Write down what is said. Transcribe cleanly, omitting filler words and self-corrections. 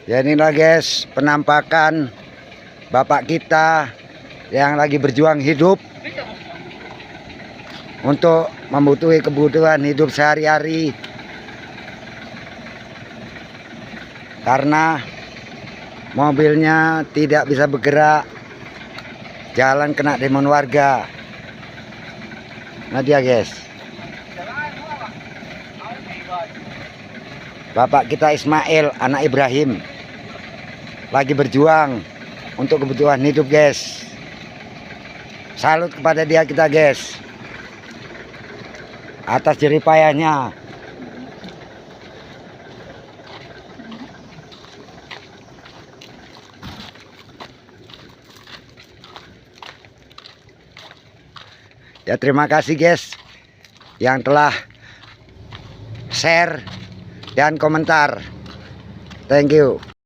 Ya inilah guys penampakan bapak kita yang lagi berjuang hidup untuk membutuhkan kebutuhan hidup sehari-hari, karena mobilnya tidak bisa bergerak, jalan kena demon warga. Nah dia guys, bapak kita Ismail anak Ibrahim lagi berjuang untuk kebutuhan hidup guys. Salut kepada dia kita guys atas jerih payahnya. Ya terima kasih guys yang telah share dan komentar. Thank you.